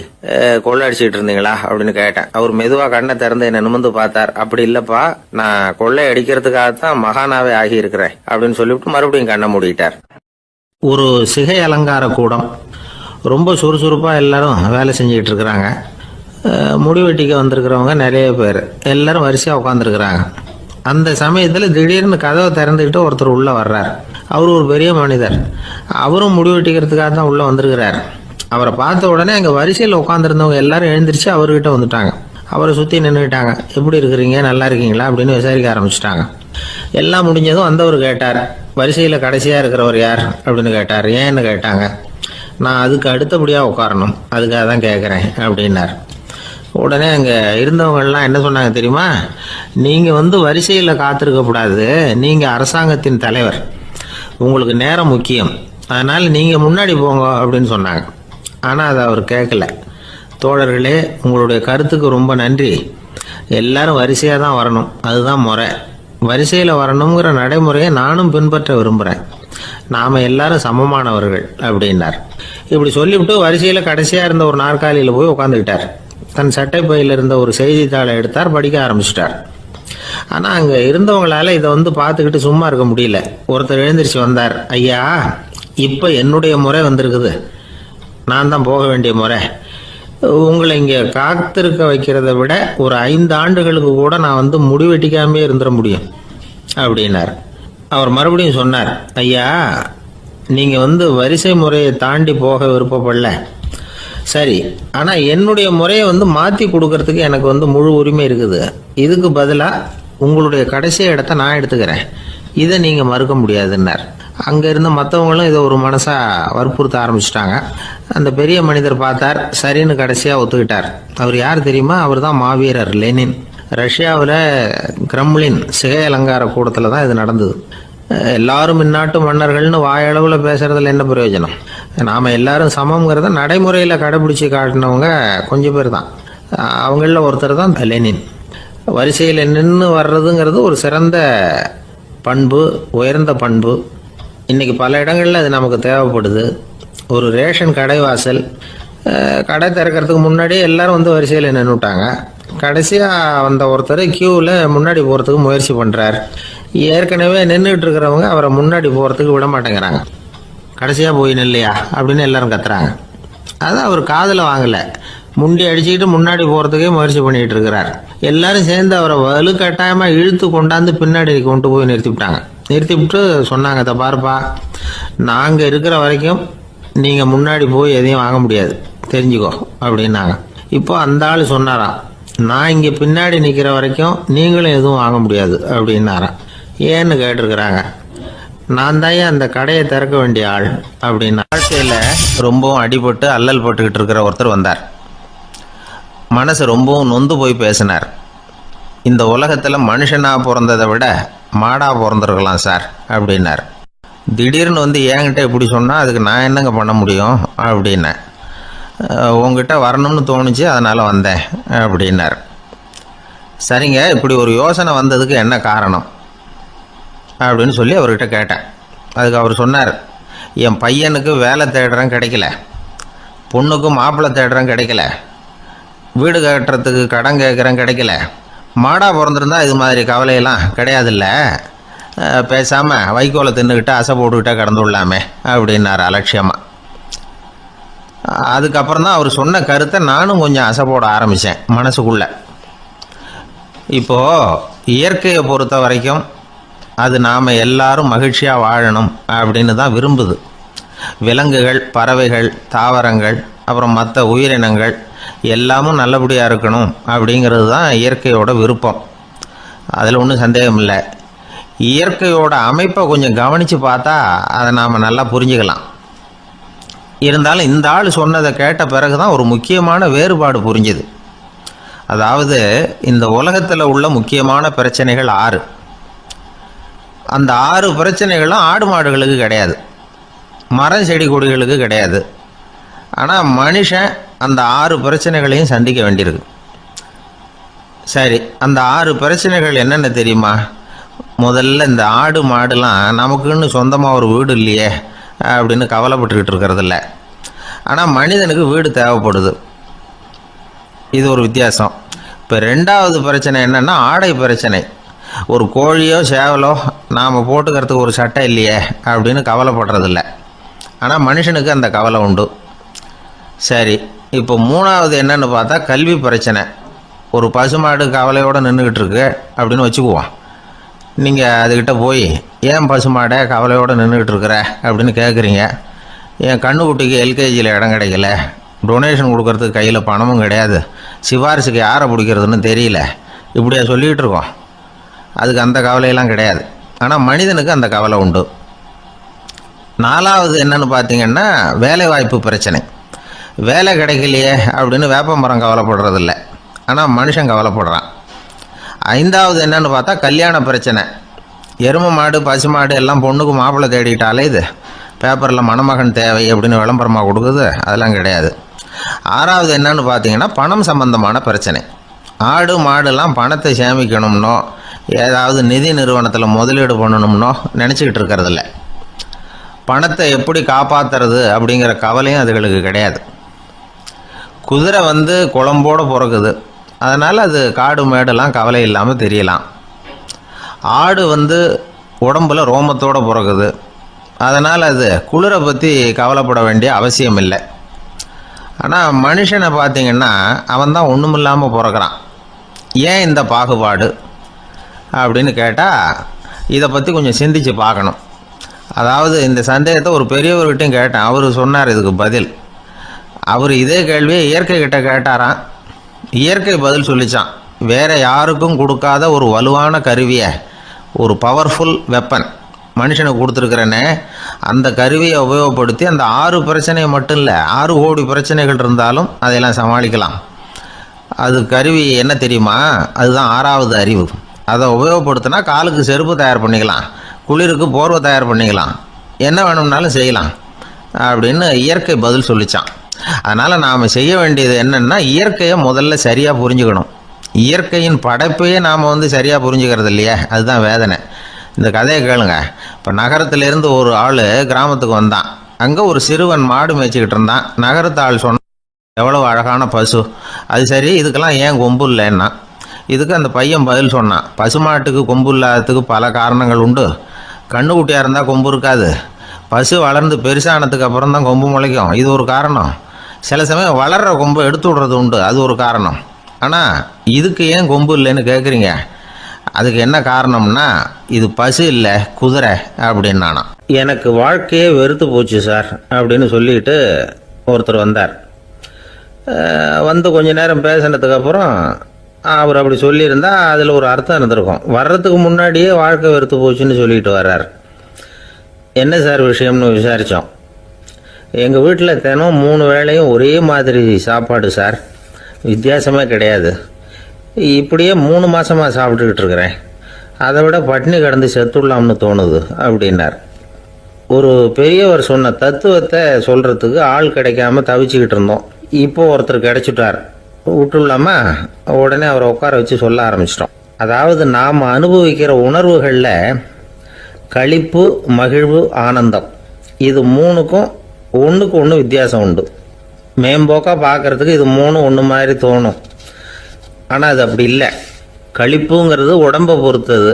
கொள்ளை அடிச்சுட்டு இருந்தீங்களா அப்படின்னு கேட்டேன். அவர் மெதுவா கண்ணை திறந்து என்ன நிமிர்ந்து பார்த்தார். அப்படி இல்லப்பா, நான் கொள்ளை அடிக்கிறதுக்காகத்தான் மகானாவே ஆகி இருக்கிறேன் அப்படின்னு சொல்லிவிட்டு மறுபடியும் கண்ணை மூடிட்டார். ஒரு சிகை அலங்கார கூடம், ரொம்ப சுறுசுறுப்பாக எல்லாரும் வேலை செஞ்சுக்கிட்டு இருக்கிறாங்க. முடிவெட்டிக்க வந்திருக்கிறவங்க நிறைய பேர், எல்லாரும் வரிசையாக உட்காந்துருக்குறாங்க. அந்த சமயத்தில் திடீர்னு கதவை திறந்துக்கிட்டு ஒருத்தர் உள்ளே வர்றார். அவர் ஒரு பெரிய மனிதர். அவரும் முடிவெட்டிக்கிறதுக்காக தான் உள்ளே வந்திருக்கிறார். அவரை பார்த்த உடனே அங்கே வரிசையில் உட்காந்துருந்தவங்க எல்லாரும் எழுந்திரிச்சு அவர்கிட்ட வந்துட்டாங்க. அவரை சுற்றி நின்றுட்டாங்க. எப்படி இருக்கிறீங்க, நல்லா இருக்கீங்களா அப்படின்னு விசாரிக்க ஆரம்பிச்சிட்டாங்க. எல்லாம் முடிஞ்சதும் வந்தவர் கேட்டார், வரிசையில் கடைசியாக இருக்கிறவர் யார் அப்படின்னு கேட்டார். ஏன்னு கேட்டாங்க. நான் அதுக்கு அடுத்தபடியாக உட்காரணும், அதுக்காக தான் கேட்குறேன் அப்படின்னார். உடனே அங்கே இருந்தவங்கெல்லாம் என்ன சொன்னாங்க தெரியுமா? நீங்கள் வரிசையில் காத்திருக்கக்கூடாது, நீங்கள் அரசாங்கத்தின் தலைவர், உங்களுக்கு நேரம் முக்கியம், அதனால் நீங்கள் முன்னாடி போங்க அப்படின்னு சொன்னாங்க. ஆனால் அதை அவர் கேட்கல. தோழர்களே, உங்களுடைய கருத்துக்கு ரொம்ப நன்றி. எல்லாரும் வரிசையாக தான் வரணும், அதுதான் முறை. வரிசையில் வரணுங்கிற நடைமுறையை நானும் பின்பற்ற விரும்புகிறேன். நாம எல்லாரும் சமமானவர்கள் அப்படின்னார். இப்படி சொல்லிவிட்டு வரிசையில் கடைசியாக இருந்த ஒரு நாற்காலியில் போய் உட்காந்துக்கிட்டார். தன் சட்டை பையில் இருந்த ஒரு செய்தித்தாளை எடுத்தார், படிக்க ஆரம்பிச்சிட்டார். ஆனால் அங்கே இருந்தவங்களால இதை பார்த்துக்கிட்டு சும்மா இருக்க முடியல. ஒருத்தர் எழுந்திரிச்சு வந்தார். ஐயா, இப்போ என்னுடைய முறை வந்திருக்குது, நான் தான் போக வேண்டிய முறை. உங்களை இங்கே காத்திருக்க வைக்கிறத விட ஒரு 5 ஆண்டுகளுக்கு கூட நான் முடிவெட்டிக்காமே இருந்துட முடியும் அப்படின்னார். அவர் மறுபடியும் சொன்னார், ஐயா, நீங்கள் வரிசை முறையை தாண்டி போக விருப்பப்படல, சரி, ஆனால் என்னுடைய முறையை மாற்றி கொடுக்கறதுக்கு எனக்கு முழு உரிமை இருக்குது. இதுக்கு பதிலாக உங்களுடைய கடைசி இடத்த நான் எடுத்துக்கிறேன், இதை நீங்கள் மறுக்க முடியாதுன்னார். அங்கே இருந்த மற்றவங்களும் இதை ஒரு மனசாக வற்புறுத்த ஆரம்பிச்சிட்டாங்க. அந்த பெரிய மனிதர் பார்த்தார், சரின்னு கடைசியாக ஒத்துக்கிட்டார். அவர் யார் தெரியுமா? அவர் தான் மாவீரர் லெனின். ரஷ்யாவில் கிரெம்ளின் சிகை அலங்கார கூடத்தில் தான் இது நடந்தது. எல்லாரும் இந்நாட்டு மன்னர்கள்னு வாயளவில் பேசுறதுல என்ன பிரயோஜனம்? நாம் எல்லாரும் சமம்ங்கிறத நடைமுறையில் கடைபிடிச்சி காட்டினவங்க கொஞ்சம் பேர் தான். அவங்களில் ஒருத்தர் தான் லெனின். வரிசையில் நின்று வர்றதுங்கிறது ஒரு சிறந்த பண்பு, உயர்ந்த பண்பு. இன்றைக்கி பல இடங்களில் அது நமக்கு தேவைப்படுது. ஒரு ரேஷன் கடைவாசல், கடை திறக்கிறதுக்கு முன்னாடியே எல்லாரும் வரிசையில் நின்றுட்டாங்க. கடைசியாக வந்த ஒருத்தர் கியூவில் முன்னாடி போகிறதுக்கு முயற்சி பண்ணுறார். ஏற்கனவே நின்றுட்டு இருக்கிறவங்க அவரை முன்னாடி போகிறதுக்கு விட மாட்டேங்கிறாங்க. கடைசியாக போய் நில்லையா அப்படின்னு எல்லாரும் கத்துறாங்க. அது அவர் காதில் வாங்கலை. முண்டி அடிச்சுக்கிட்டு முன்னாடி போகிறதுக்கே முயற்சி பண்ணிகிட்டு இருக்கிறார். எல்லாரும் சேர்ந்து அவரை வலுக்கட்டாயமாக இழுத்து கொண்டாந்து பின்னாடி கொண்டு போய் நிறுத்திவிட்டு சொன்னாங்க, இதை பாருப்பா, நாங்கள் இருக்கிற வரைக்கும் நீங்கள் முன்னாடி போய் எதையும் வாங்க முடியாது, தெரிஞ்சுக்கோ அப்படின்னாங்க. இப்போ அந்த ஆள் சொன்னாராம், நான் இங்கே பின்னாடி நிற்கிற வரைக்கும் நீங்களும் எதுவும் வாங்க முடியாது அப்படின்னாராம். ஏன்னு கேட்டிருக்கிறாங்க. நான் தான் அந்த கடையை திறக்க வேண்டிய ஆள் அப்படின்னா. வாழ்க்கையில் ரொம்பவும் அடிபட்டு அல்லல் போட்டுக்கிட்டு இருக்கிற ஒருத்தர் வந்தார். மனசு ரொம்பவும் நொந்து போய் பேசினார். இந்த உலகத்தில் மனுஷனாக பிறந்ததை விட மாடாக பிறந்திருக்கலாம் சார் அப்படின்னார். திடீர்னு வந்து என்கிட்ட இப்படி சொன்னால் அதுக்கு நான் என்னங்க பண்ண முடியும் அப்படின்னேன். உங்ககிட்ட வரணும்னு தோணுச்சு, அதனால் வந்தேன் அப்படின்னார். சரிங்க, இப்படி ஒரு யோசனை வந்ததுக்கு என்ன காரணம் அப்படின்னு சொல்லி அவர்கிட்ட கேட்டேன். அதுக்கு அவர் சொன்னார், என் பையனுக்கு வேலை தேடுறேன் கிடைக்கல, பொண்ணுக்கும் மாப்பிள்ளை தேடுறேன் கிடைக்கல, வீடு கட்டுறதுக்கு கடன் கேட்குறேன் கிடைக்கல, மாடாக பிறந்திருந்தா இது மாதிரி கவலையெல்லாம் கிடையாதுல்ல, பேசாமல் வைக்கோலை தின்னுக்கிட்டு அசை போட்டுக்கிட்டே கடந்து விடலாமே அப்படின்னார் அலட்சியமாக. அதுக்கப்புறம் தான் அவர் சொன்ன கருத்தை நானும் கொஞ்சம் அசை போட ஆரம்பித்தேன் மனசுக்குள்ளே. இப்போது இயற்கையை பொறுத்த வரைக்கும் அது நாம் எல்லாரும் மகிழ்ச்சியாக வாழணும் அப்படின்னு தான் விரும்புது. விலங்குகள், பறவைகள், தாவரங்கள், அப்புறம் மற்ற உயிரினங்கள் எல்லாமும் நல்லபடியாக இருக்கணும் அப்படிங்கிறது தான் இயற்கையோட விருப்பம். அதில் ஒன்றும் சந்தேகம் இல்லை. இயற்கையோட அமைப்பை கொஞ்சம் கவனித்து பார்த்தா அதை நாம் நல்லா புரிஞ்சுக்கலாம். இருந்தாலும் இந்த ஆள் சொன்னதை கேட்ட பிறகு தான் ஒரு முக்கியமான வேறுபாடு புரிஞ்சுது. அதாவது இந்த உலகத்தில் உள்ள முக்கியமான பிரச்சனைகள் 6. அந்த 6 பிரச்சனைகளும் ஆடு மாடுகளுக்கு கிடையாது, மரம் செடி கொடிகளுக்கு கிடையாது. ஆனால் மனுஷன் அந்த 6 பிரச்சனைகளையும் சந்திக்க வேண்டியிருக்கு. சரி, அந்த 6 பிரச்சனைகள் என்னென்ன தெரியுமா? முதல்ல இந்த ஆடு மாடுலாம் நமக்குன்னு சொந்தமாக ஒரு வீடு இல்லையே அப்படின்னு கவலைப்பட்டுக்கிட்டு இருக்கிறதில்ல. ஆனால் மனிதனுக்கு வீடு தேவைப்படுது. இது ஒரு வித்தியாசம். இப்போ 2வது பிரச்சனை என்னென்னா ஆடை பிரச்சனை. ஒரு கோழியோ சேவலோ நாம் போட்டுக்கிறதுக்கு ஒரு சட்டை இல்லையே அப்படின்னு கவலைப்படுறதில்ல. ஆனால் மனுஷனுக்கு அந்த கவலை உண்டு. சரி, இப்போ 3வது என்னன்னு பார்த்தா கல்வி பிரச்சனை. ஒரு பசுமாடு கவலையோடு நின்றுக்கிட்டு இருக்கு அப்படின்னு வச்சுக்குவோம். நீங்கள் அதுக்கிட்ட போய் ஏன் பசுமாடை கவலையோடு நின்றுக்கிட்டு இருக்கிற அப்படின்னு கேட்குறீங்க. என் கண்ணுக்குட்டிக்கு எல்கேஜியில் இடம் கிடைக்கல, டொனேஷன் கொடுக்கறதுக்கு கையில் பணமும் கிடையாது, சிபாரிசுக்கு யாரை பிடிக்கிறதுன்னு தெரியல, இப்படியா சொல்லிகிட்டு இருக்கோம். அதுக்கு அந்த கவலையெல்லாம் கிடையாது. ஆனால் மனிதனுக்கு அந்த கவலை உண்டு. 4வது என்னன்னு பார்த்தீங்கன்னா வேலை வாய்ப்பு பிரச்சனை. வேலை கிடைக்கலையே அப்படின்னு வேப்ப மரம் கவலைப்படுறதில்ல, ஆனால் மனுஷன் கவலைப்படுறான். 5வது என்னன்னு பார்த்தா கல்யாண பிரச்சனை. எருமை மாடு பசு மாடு எல்லாம் பொண்ணுக்கு மாப்பிள்ளை தேடிட்டாலே இது பேப்பரில் மணமகன் தேவை அப்படின்னு விளம்பரமாக கொடுக்குது, அதெல்லாம் கிடையாது. 6வது என்னன்னு பார்த்தீங்கன்னா பணம் சம்பந்தமான பிரச்சனை. ஆடு மாடுலாம் பணத்தை சேமிக்கணும்னோ ஏதாவது நிதி நிறுவனத்தில் முதலீடு பண்ணணும்னோ நினச்சிக்கிட்டு இருக்கிறதில்ல. பணத்தை எப்படி காப்பாற்றுறது அப்படிங்கிற கவலையும் அதுகளுக்கு கிடையாது. குதிரை வந்து குளம்போடு பிறக்குது, அதனால் அது காடு மேடெல்லாம் கவலை இல்லாமல் தெரியலாம். ஆடு வந்து உடம்புல ரோமத்தோடு பிறக்குது, அதனால் அது குளிரை பற்றி கவலைப்பட வேண்டிய அவசியம் இல்லை. ஆனால் மனுஷனை பார்த்திங்கன்னா அவன் தான் ஒன்றும் இல்லாமல் பிறக்கிறான். ஏன் இந்த பாகுபாடு அப்படின்னு கேட்டால் இதை பற்றி கொஞ்சம் சிந்திச்சு பார்க்கணும். அதாவது இந்த சந்தேகத்தை ஒரு பெரியவர்கிட்டையும் கேட்டேன். அவர் சொன்னார் இதுக்கு பதில். அவர் இதே கேள்வியை இயற்கை கிட்ட கேட்டாராம். இயற்கை பதில் சொல்லிச்சான். வேறு யாருக்கும் கொடுக்காத ஒரு வலுவான கருவியை, ஒரு பவர்ஃபுல் வெப்பன் மனுஷனுக்கு கொடுத்துருக்குறேன்னு, அந்த கருவியை உபயோகப்படுத்தி அந்த 6 பிரச்சனையை மட்டும் இல்லை 6 கோடி பிரச்சனைகள் இருந்தாலும் அதையெல்லாம் சமாளிக்கலாம். அது கருவி என்ன தெரியுமா? அதுதான் 6வது அறிவு. அதை உபயோகப்படுத்தினா காலுக்கு செருப்பு தயார் பண்ணிக்கலாம், குளிருக்கு போர்வை தயார் பண்ணிக்கலாம், என்ன வேணும்னாலும் செய்யலாம் அப்படின்னு இயற்கை பதில் சொல்லிச்சான். அதனால் நாம் செய்ய வேண்டியது என்னென்னா இயற்கையை முதல்ல சரியாக புரிஞ்சுக்கணும். இயற்கையின் படைப்பையே நாம் சரியாக புரிஞ்சுக்கிறது இல்லையா, அதுதான் வேதனை. இந்த கதையை கேளுங்க. இப்போ நகரத்திலேருந்து ஒரு ஆள் கிராமத்துக்கு வந்தான். அங்கே ஒரு சிறுவன் மாடு மேய்ச்சிக்கிட்டு இருந்தான். நகரத்து ஆள் சொன்னான், எவ்வளோ அழகான பசு, அது சரி இதுக்கெல்லாம் ஏன் கொம்பு இல்லைன்னா. இதுக்கு அந்த பையன் பதில் சொன்னான், பசுமாட்டுக்கு கொம்பு இல்லாததுக்கு பல காரணங்கள் உண்டு. கண்ணுக்குட்டியாக இருந்தால் கொம்பு இருக்காது, பசு வளர்ந்து பெருசானதுக்கு அப்புறம் தான் கொம்பு முளைக்கும், இது ஒரு காரணம். சில சமயம் வளர்கிற கொம்பு எடுத்து விடுறது உண்டு, அது ஒரு காரணம். ஆனால் இதுக்கு ஏன் கொம்பு இல்லைன்னு கேட்குறீங்க, அதுக்கு என்ன காரணம்னா இது பசு இல்லை குதிரை அப்படின்னானா. எனக்கு வாழ்க்கையே வெறுத்து போச்சு சார் அப்படின்னு சொல்லிட்டு ஒருத்தர் வந்தார். வந்து கொஞ்ச நேரம் பேசினதுக்கப்புறம் அவர் அப்படி சொல்லியிருந்தா அதில் ஒரு அர்த்தம் இருந்திருக்கும். வர்றதுக்கு முன்னாடியே வாழ்க்கை வெறுத்து போச்சுன்னு சொல்லிட்டு வர்றார். என்ன சார் விஷயம்னு விசாரித்தோம். எங்கள் வீட்டில் தினம் 3 வேளையும் ஒரே மாதிரி சாப்பாடு சார், வித்தியாசமே கிடையாது. இப்படியே 3 மாசமாக சாப்பிட்டுக்கிட்டு இருக்கிறேன். அதை விட பட்டினி கிடந்து செத்துடலாம்னு தோணுது அப்படின்னார். ஒரு பெரியவர் சொன்ன தத்துவத்தை சொல்கிறதுக்கு ஆள் கிடைக்காம தவிச்சுக்கிட்டு இருந்தோம். இப்போ ஒருத்தர் கிடைச்சிட்டார், விட்டுலாமா? உடனே அவரை உட்கார வச்சு சொல்ல ஆரம்பிச்சிட்டோம். அதாவது நாம் அனுபவிக்கிற உணர்வுகளில் களிப்பு, மகிழ்வு, ஆனந்தம், இது 3க்கும் ஒன்றுக்கு ஒன்று வித்தியாசம் உண்டு. மேம்போக்காக பார்க்குறதுக்கு இது 3 ஒன்று மாதிரி தோணும். ஆனால் அது அப்படி இல்லை. களிப்புங்கிறது உடம்பை பொறுத்தது,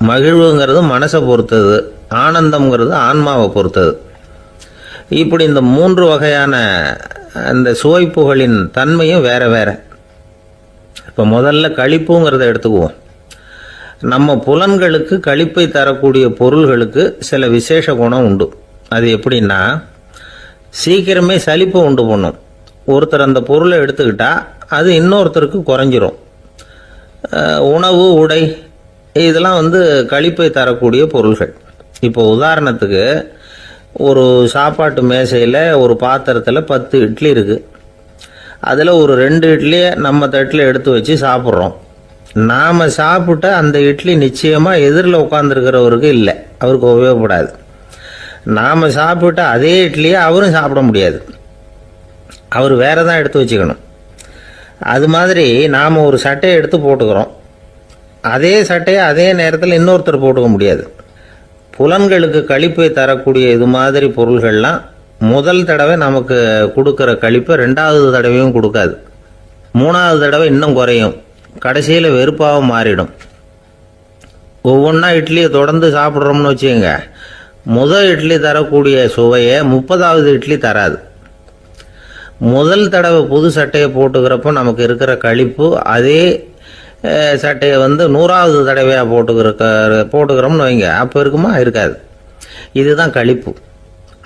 மகிழ்வுங்கிறது மனசை பொறுத்தது, ஆனந்தம்ங்கிறது ஆன்மாவை பொறுத்தது. இப்படி இந்த 3 வகையான அந்த சுவைப்புகளின் தன்மையும் வேற வேற. இப்போ முதல்ல களிப்புங்கிறத எடுத்துக்குவோம். நம்ம புலன்களுக்கு களிப்பை தரக்கூடிய பொருள்களுக்கு சில விசேஷ குணம் உண்டு. அது எப்படின்னா, சீக்கிரமே சலிப்பை உண்டு பண்ணும். ஒருத்தர் அந்த பொருளை எடுத்துக்கிட்டா அது இன்னொருத்தருக்கு குறைஞ்சிரும். உணவு, உடை, இதெல்லாம் களிப்பை தரக்கூடிய பொருள்கள். இப்போ உதாரணத்துக்கு, ஒரு சாப்பாட்டு மேசையில் ஒரு பாத்திரத்தில் 10 இட்லி இருக்குது. அதில் ஒரு 2 இட்லியை நம்ம தட்டில் எடுத்து வச்சு சாப்பிட்றோம். நாம் சாப்பிட்ட அந்த இட்லி நிச்சயமாக எதிரில் உட்காந்துருக்கிறவருக்கு இல்லை, அவருக்கு உபயோகப்படாது. நாம் சாப்பிட்ட அதே இட்லியை அவரும் சாப்பிட முடியாது, அவர் வேறு தான் எடுத்து வச்சுக்கணும். அது மாதிரி நாம் ஒரு சட்டையை எடுத்து போட்டுக்கிறோம், அதே சட்டையை அதே நேரத்தில் இன்னொருத்தர் போட்டுக்க முடியாது. புலன்களுக்கு களிப்பை தரக்கூடிய இது மாதிரி பொருள்கள்லாம் முதல் தடவை நமக்கு கொடுக்குற களிப்பை 2வது தடவையும் கொடுக்காது. 3வது தடவை இன்னும் குறையும், கடைசியில் வெறுப்பாக மாறிடும். ஒவ்வொன்றா இட்லியை தொடர்ந்து சாப்பிட்றோம்னு வச்சுக்கோங்க, முதல் இட்லி தரக்கூடிய சுவையை 30வது இட்லி தராது. முதல் தடவை புது சட்டையை போட்டுக்கிறப்போ நமக்கு இருக்கிற களிப்பு அதே சட்டையை 100வது தடவையாக போட்டுக்கிறோம்னு வைங்க, அப்போ இருக்குமா? இருக்காது. இதுதான் களிப்பு.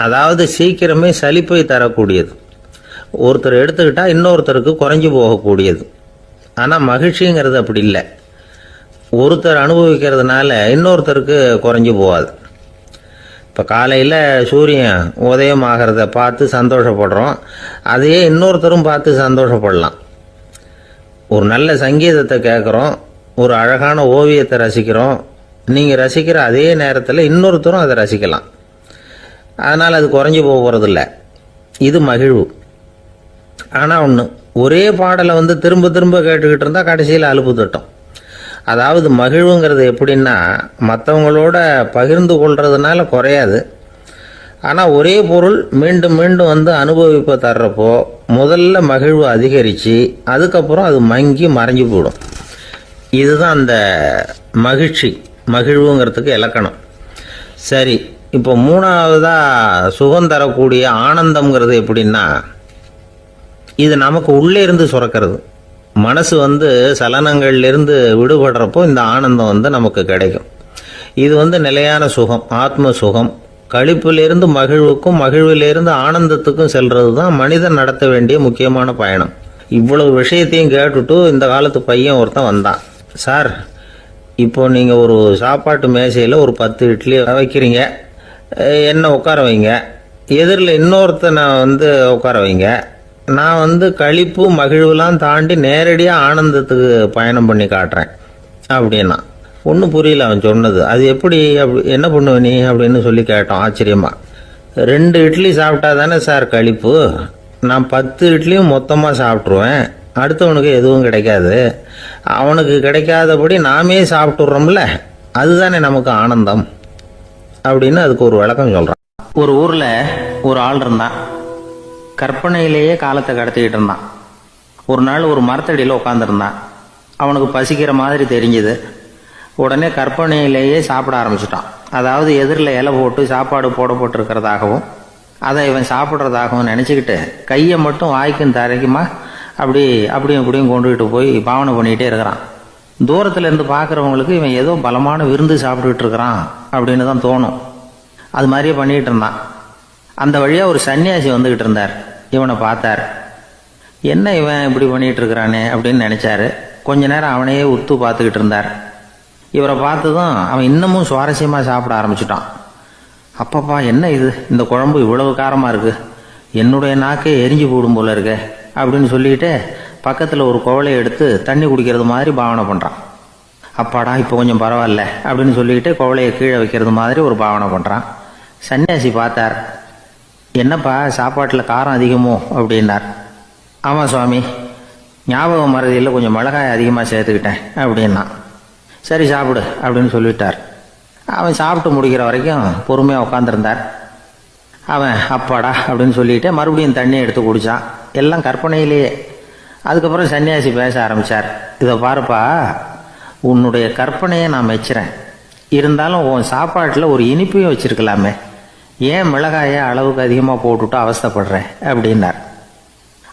அதாவது சீக்கிரமே சலிப்பை தரக்கூடியது. ஒருத்தர் எடுத்துக்கிட்டால் இன்னொருத்தருக்கு குறைஞ்சி போகக்கூடியது. ஆனால் மகிழ்ச்சிங்கிறது அப்படி இல்லை. ஒருத்தர் அனுபவிக்கிறதுனால இன்னொருத்தருக்கு குறைஞ்சி போகாது. இப்போ காலையில் சூரியன் உதயம் ஆகிறத பார்த்து சந்தோஷப்படுறோம், அதையே இன்னொருத்தரும் பார்த்து சந்தோஷப்படலாம். ஒரு நல்ல சங்கீதத்தை கேட்குறோம், ஒரு அழகான ஓவியத்தை ரசிக்கிறோம், நீங்கள் ரசிக்கிற அதே நேரத்தில் இன்னொருத்தரும் அதை ரசிக்கலாம். அதனால் அது குறைஞ்சி போகிறதில்ல. இது மகிழ்வு. ஆனால் ஒன்று, ஒரே பாடலை திரும்ப திரும்ப கேட்டுக்கிட்டு இருந்தால் கடைசியில் அலுப்பு தட்டும். அதாவது மகிழ்வுங்கிறது எப்படின்னா, மற்றவங்களோட பகிர்ந்து கொள்றதுனால குறையாது. ஆனால் ஒரே பொருள் மீண்டும் மீண்டும் அனுபவிப்பை தர்றப்போ முதல்ல மகிழ்வு அதிகரித்து அதுக்கப்புறம் அது மங்கி மறைஞ்சு போயிடும். இதுதான் அந்த மகிழ்வுங்கிறதுக்கு இலக்கணம். சரி, இப்போ 3வதாக சுகம் தரக்கூடிய ஆனந்தம்ங்கிறது எப்படின்னா, இது நமக்கு உள்ளே இருந்து சுரக்கிறது. மனசு சலனங்கள்லேருந்து விடுபடுறப்போ இந்த ஆனந்தம் நமக்கு கிடைக்கும். இது நிலையான சுகம், ஆத்ம சுகம். களிப்பிலிருந்து மகிழ்வுக்கும், மகிழ்விலிருந்து ஆனந்தத்துக்கும் செல்றது தான் மனிதன் நடத்த வேண்டிய முக்கியமான பயணம். இவ்வளவு விஷயத்தையும் கேட்டுட்டு இந்த காலத்து பையன் ஒருத்தன் வந்தான். சார், இப்போ நீங்கள் ஒரு சாப்பாட்டு மேசையில் ஒரு 10 இட்லி வைக்கிறீங்க, என்ன உட்கார வைங்க, எதிரில் இன்னொருத்தனை உட்கார வைங்க, நான் களிப்பு மகிழ்வுலாம் தாண்டி நேரடியாக ஆனந்தத்துக்கு பயணம் பண்ணி காட்டுறேன் அப்படின்னா. ஒன்றும் புரியல அவன் சொன்னது. அது எப்படி, என்ன பண்ணுவ நீ அப்படின்னு சொல்லி கேட்டோம் ஆச்சரியமா. 2 இட்லி சாப்பிட்டா தானே சார் களிப்பு, நான் 10 இட்லியும் மொத்தமாக சாப்பிட்ருவேன், அடுத்தவனுக்கு எதுவும் கிடைக்காது, அவனுக்கு கிடைக்காதபடி நாமே சாப்பிட்டுடுறோம்ல, அதுதானே நமக்கு ஆனந்தம் அப்படின்னு அதுக்கு ஒரு விளக்கம் சொல்கிறான். ஒரு ஊரில் ஒரு ஆள் இருந்தான், கற்பனையிலேயே காலத்தை கடத்திக்கிட்டு இருந்தான். ஒரு நாள் ஒரு மரத்தடியில் உட்காந்துருந்தான். அவனுக்கு பசிக்கிற மாதிரி தெரிஞ்சுது. உடனே கற்பனையிலேயே சாப்பிட ஆரம்பிச்சிட்டான். அதாவது எதிரில் இலை போட்டு சாப்பாடு போடப்பட்டிருக்கிறதாகவும் அதை இவன் சாப்பிட்றதாகவும் நினச்சிக்கிட்டு கையை மட்டும் வாய்க்கும் தரைக்குமா அப்படியும் இப்படியும் கொண்டுகிட்டு போய் பாவனை பண்ணிக்கிட்டே இருக்கிறான். தூரத்தில் இருந்து பார்க்குறவங்களுக்கு இவன் ஏதோ பலமான விருந்து சாப்பிட்டுக்கிட்டு இருக்கிறான் அப்படின்னு தான் தோணும். அது மாதிரியே பண்ணிக்கிட்டு இருந்தான். அந்த வழியாக ஒரு சன்னியாசி வந்துக்கிட்டு இருந்தார். இவனை பார்த்தார். என்ன இவன் இப்படி பண்ணிகிட்டு இருக்கிறானே அப்படின்னு நினச்சாரு. கொஞ்ச நேரம் அவனையே உத்து பார்த்துக்கிட்டு இருந்தார். இவரை பார்த்ததும் அவன் இன்னமும் சுவாரஸ்யமாக சாப்பிட ஆரம்பிச்சிட்டான். அப்பப்பா, என்ன இது, இந்த குழம்பு இவ்வளவு காரமாக இருக்குது, என்னுடைய நாக்கே எரிஞ்சு போடும் போல இருக்கு அப்படின்னு சொல்லிட்டு பக்கத்தில் ஒரு குவளையை எடுத்து தண்ணி குடிக்கிறது மாதிரி பாவனை பண்ணுறான். அப்பாடா இப்போ கொஞ்சம் பரவாயில்ல அப்படின்னு சொல்லிக்கிட்டு குவளையை கீழே வைக்கிறது மாதிரி ஒரு பாவனை பண்ணுறான். சன்னியாசி பார்த்தார். என்னப்பா சாப்பாட்டில் காரம் அதிகமோ அப்படின்னார். ஆமாம் சுவாமி, ஞாபகம் மறதியில் கொஞ்சம் மிளகாய் அதிகமாக சேர்த்துக்கிட்டேன் அப்படின்னா. சரி சாப்பிடு அப்படின்னு சொல்லிட்டார். அவன் சாப்பிட்டு முடிக்கிற வரைக்கும் பொறுமையாக உட்காந்துருந்தார். அவன் அப்பாடா அப்படின்னு சொல்லிட்டு மறுபடியும் தண்ணி எடுத்து குடித்தான். எல்லாம் கற்பனையிலேயே. அதுக்கப்புறம் சன்னியாசி பேச ஆரம்பித்தார். இதை பாருப்பா, உன்னுடைய கற்பனையை நான் மெச்சுறேன். இருந்தாலும் உன் சாப்பாட்டில் ஒரு இனிப்பையும் வச்சிருக்கலாமே, ஏன் மிளகாயை அளவுக்கு அதிகமாக போட்டுவிட்டு அவஸ்தைப்படுறேன் அப்படின்னார்.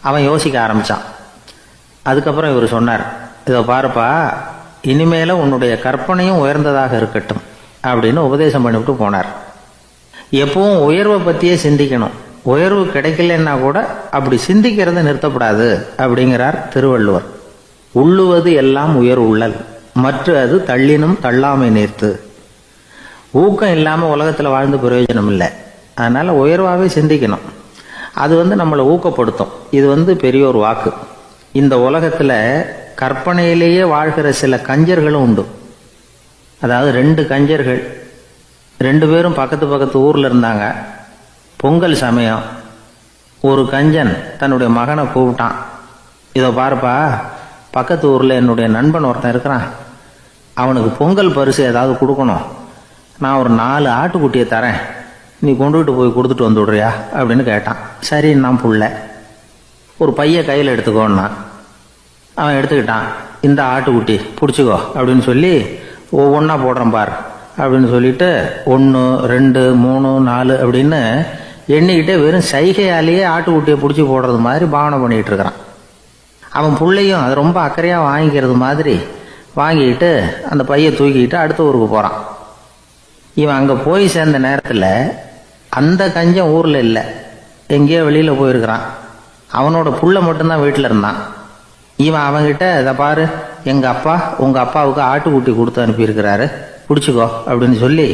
அவன் யோசிக்க ஆரம்பித்தான். அதுக்கப்புறம் இவர் சொன்னார், இதை பாருப்பா, இனிமேல உன்னுடைய கற்பனையும் உயர்ந்ததாக இருக்கட்டும் அப்படின்னு உபதேசம் பண்ணிவிட்டு போனார். எப்பவும் உயர்வை பற்றியே சிந்திக்கணும். உயர்வு கிடைக்கலன்னா கூட அப்படி சிந்திக்கிறத நிறுத்தப்படாது அப்படிங்கிறார் திருவள்ளுவர். உள்ளுவது எல்லாம் உயர் உள்ளல், மற்ற அது தள்ளினும் தள்ளாமை நேர்த்து. ஊக்கம் இல்லாமல் உலகத்தில் வாழ்ந்து பிரயோஜனம் இல்லை. அதனால் உயர்வாகவே சிந்திக்கணும். அது நம்மளை ஊக்கப்படுத்தும். இது பெரியோர் வாக்கு. இந்த உலகத்தில் கற்பனையிலேயே வாழ்கிற சில கஞ்சர்களும் உண்டு. அதாவது 2 கஞ்சர்கள் 2 பேரும் பக்கத்து ஊரில் இருந்தாங்க. பொங்கல் சமயம் ஒரு கஞ்சன் தன்னுடைய மகனை கூப்பிட்டான். இதோ பாருப்பா, பக்கத்து ஊரில் என்னுடைய நண்பன் ஒருத்தன் இருக்கிறான். அவனுக்கு பொங்கல் பரிசு ஏதாவது கொடுக்கணும். நான் ஒரு 4 ஆட்டுக்குட்டியை தரேன், நீ கொண்டுகிட்டு போய் கொடுத்துட்டு வந்து விடுறியா அப்படின்னு கேட்டான். சரி, நான் புள்ள ஒரு பைய கையில் எடுத்துக்கோன்னா. அவன் எடுத்துக்கிட்டான். இந்த ஆட்டுக்குட்டி பிடிச்சிக்கோ அப்படின்னு சொல்லி ஒவ்வொன்றா போடுறேன் பார் அப்படின்னு சொல்லிட்டு 1 2 3 4 அப்படின்னு எண்ணிக்கிட்டே வெறும் சைகையாலேயே ஆட்டுக்குட்டியை பிடிச்சி போடுறது மாதிரி பாவனை பண்ணிகிட்டு இருக்கிறான். அவன் பிள்ளையும் அது ரொம்ப அக்கறையாக வாங்கிக்கிறது மாதிரி வாங்கிக்கிட்டு அந்த பையை தூக்கிக்கிட்டு அடுத்த ஊருக்கு போகிறான். இவன் அங்கே போய் சேர்ந்த நேரத்தில் அந்த கஞ்சன் ஊரில் இல்லை, எங்கேயோ வெளியில் போயிருக்கிறான். அவனோட புள்ள மட்டும்தான் வீட்டில் இருந்தான். இவன் அவன்கிட்ட, இதை பாரு, எங்கள் அப்பா உங்கள் அப்பாவுக்கு ஆட்டுக்குட்டி கொடுத்து அனுப்பியிருக்கிறாரு, பிடிச்சிக்கோ அப்படின்னு சொல்லி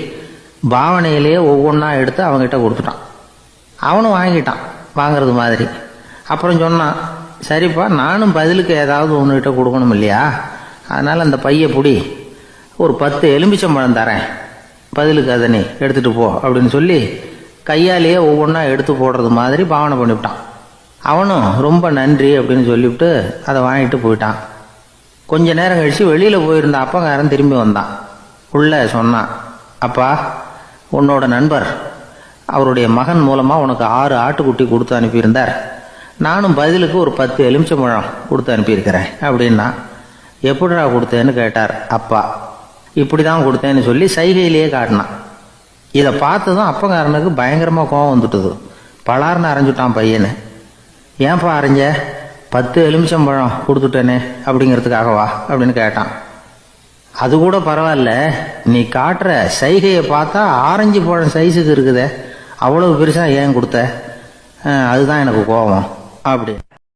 பாவனையிலேயே ஒவ்வொன்றா எடுத்து அவங்ககிட்ட கொடுத்துட்டான். அவனும் வாங்கிட்டான் வாங்கிறது மாதிரி. அப்புறம் சொன்னான், சரிப்பா, நானும் பதிலுக்கு ஏதாவது ஒன்றுகிட்ட கொடுக்கணும் இல்லையா, அதனால் அந்த பையை பிடி, ஒரு 10 எலுமிச்சம்பழம் தரேன், பதிலுக்கு அதை நீ எடுத்துகிட்டு போ அப்படின்னு சொல்லி கையாலேயே ஒவ்வொன்றா எடுத்து போடுறது மாதிரி பாவனை பண்ணிவிட்டான். அவனும் ரொம்ப நன்றி அப்படின்னு சொல்லிவிட்டு அதை வாங்கிட்டு போயிட்டான். கொஞ்ச நேரம் கழித்து வெளியில் போயிருந்த அப்பங்காரன் திரும்பி வந்தான். உள்ள சொன்னான், அப்பா, உன்னோட நண்பர் அவருடைய மகன் மூலமாக உனக்கு 6 ஆட்டுக்குட்டி கொடுத்து அனுப்பியிருந்தார். நானும் பதிலுக்கு ஒரு 10 எலுமிச்சம்பழம் கொடுத்து அனுப்பியிருக்கிறேன் அப்படின்னா. எப்படிடா கொடுத்தேன்னு கேட்டார் அப்பா. இப்படி தான் கொடுத்தேன்னு சொல்லி சைகையிலேயே காட்டினான். இதை பார்த்ததும் அப்பங்காரனுக்கு பயங்கரமாக கோவம் வந்துட்டுது. பலார்னு அரைஞ்சுட்டான் பையனு. ஏன்பா அரைஞ்ச? 10 எலுமிச்சம்பழம் கொடுத்துட்டேனே அப்படிங்கிறதுக்காகவா அப்படின்னு கேட்டான். அது கூட பரவாயில்ல, நீ காட்டுற சைகையை பார்த்தா ஆரஞ்சு பழம் சைஸுக்கு இருக்குதே, அவ்வளவு பெருசாக ஏன் கொடுத்த? அதுதான் எனக்கு கோபம் அப்படி.